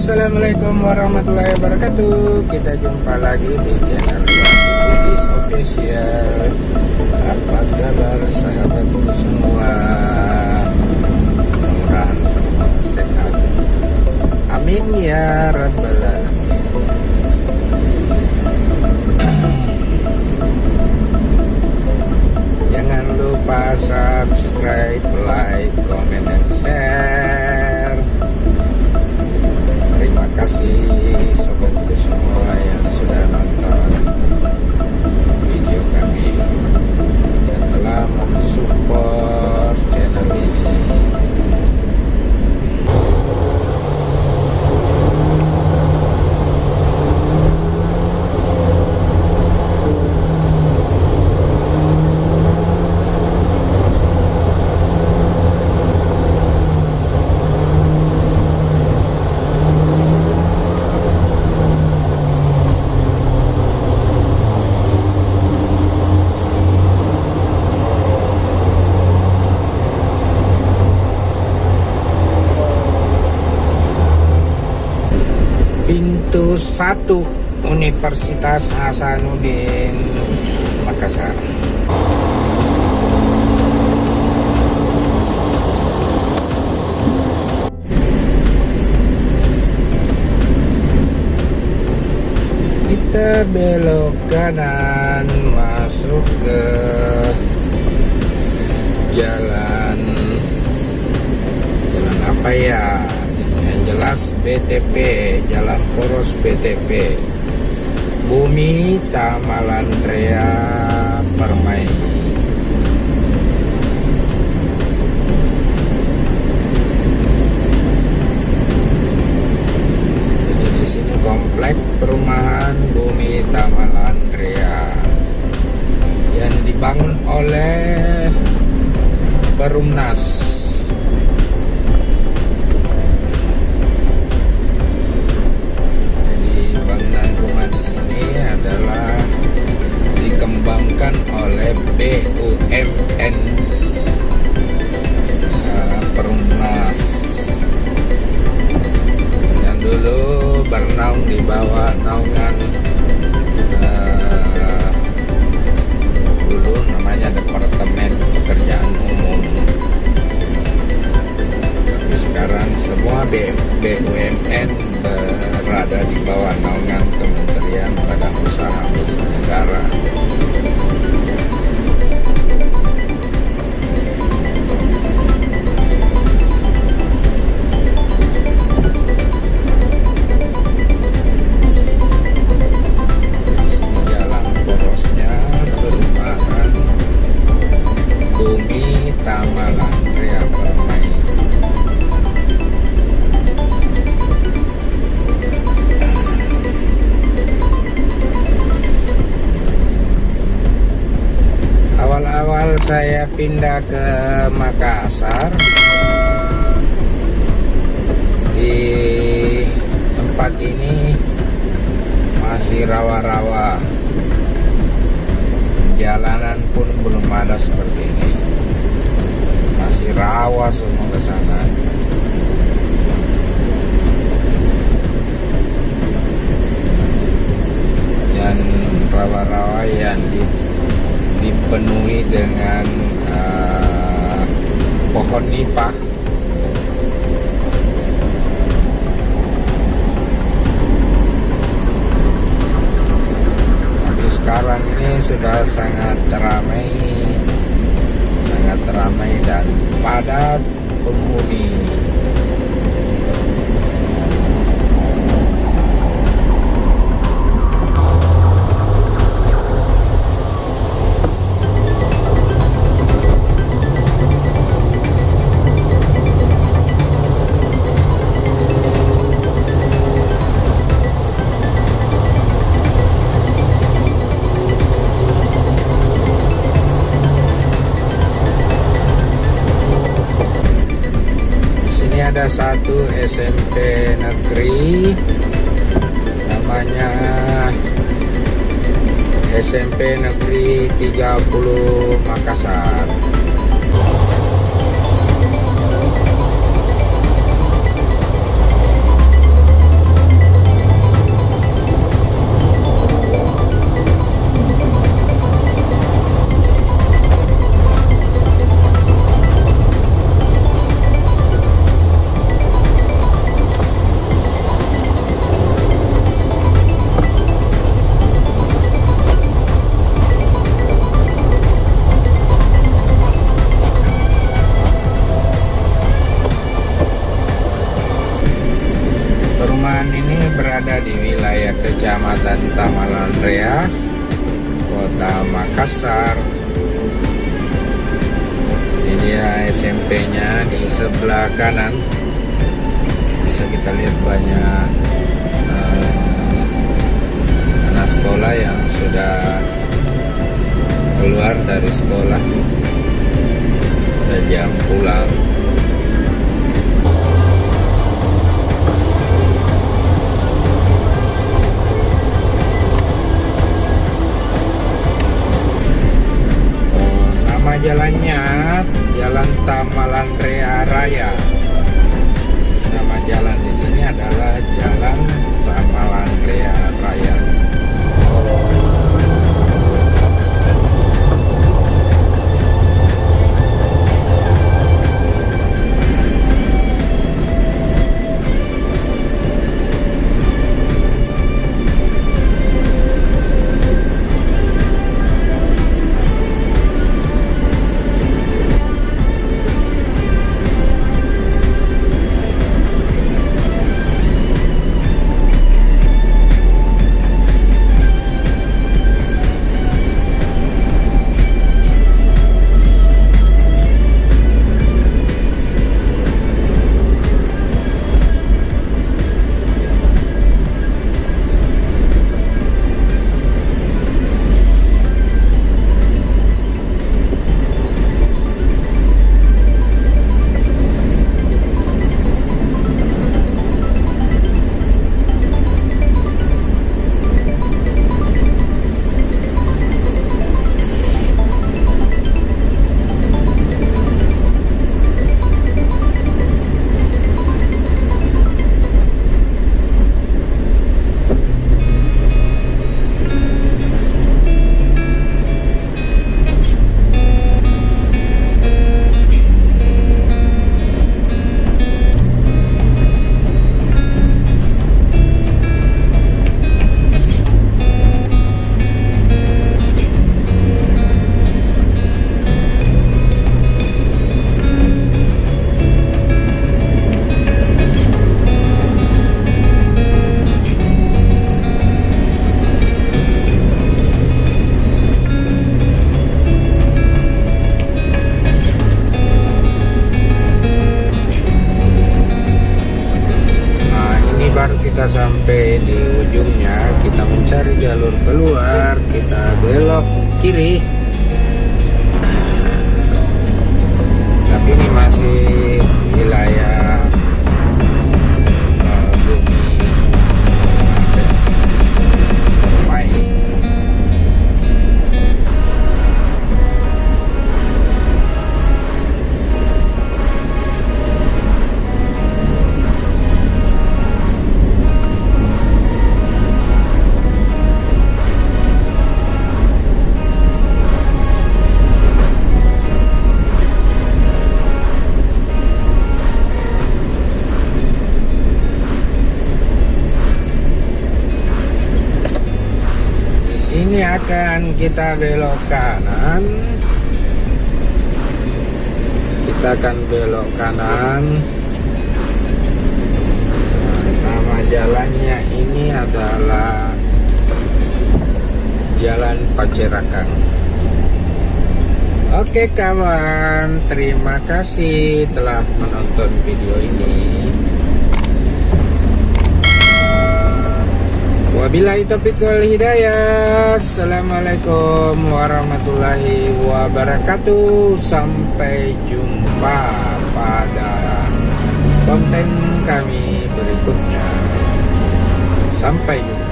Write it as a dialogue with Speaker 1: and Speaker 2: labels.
Speaker 1: Assalamualaikum warahmatullahi wabarakatuh. Kita jumpa lagi di channel Bugis Official. Apa kabar sahabatku semua? Mudah-mudahan semua sehat. Amin ya rabbal alamin. Jangan lupa subscribe, like, comment, dan share. Terima kasih sobatku semua yang sudah nonton video kami, yang telah mensupport channel ini. Pintu 1 Universitas Hasanuddin Makassar. Kita belok kanan masuk ke jalan apa ya? Yang jelas BTP, Jalan Poros BTP, Bumi Tamalandrea Permai. Jadi di sini komplek perumahan Bumi Tamalandrea yang dibangun oleh Perumnas. Dikembangkan oleh BUMN Perumnas yang dulu bernaung di bawah naungan dulu namanya Departemen Pekerjaan Umum, tapi sekarang semua BUMN berada di bawah naungan Kementerian Badan Usaha Milik Negara. Di sini jalan porosnya perumahan Bumi Tamalandrea Permai. Awal-awal saya pindah ke Makassar, di tempat ini masih rawa-rawa, jalanan pun belum ada seperti ini, masih rawa semua ke sana. Dan rawa-rawa yang dipenuhi dengan pohon nipah. Tapi sekarang ini sudah sangat ramai dan padat penghuni. Ada satu SMP negeri namanya SMP Negeri 30 Makassar. SMP-nya di sebelah kanan. Bisa kita lihat banyak anak sekolah yang sudah keluar dari sekolah, sudah jam pulang. Nama jalannya Jalan Tamalandrea Raya. Nama jalan di sini adalah Jalan Tamalandrea Raya. Kita sampai di ujungnya, kita mencari jalur keluar, kita belok kiri. Tapi ini masih wilayah bumi Permai. Ini akan kita belok kanan. Kita akan belok kanan. Nama jalannya ini adalah Jalan Pacerakang. Oke kawan, terima kasih telah menonton video ini. Wabillahi taufiq wal hidayah. Assalamualaikum warahmatullahi wabarakatuh. Sampai jumpa pada konten kami berikutnya. Sampai jumpa.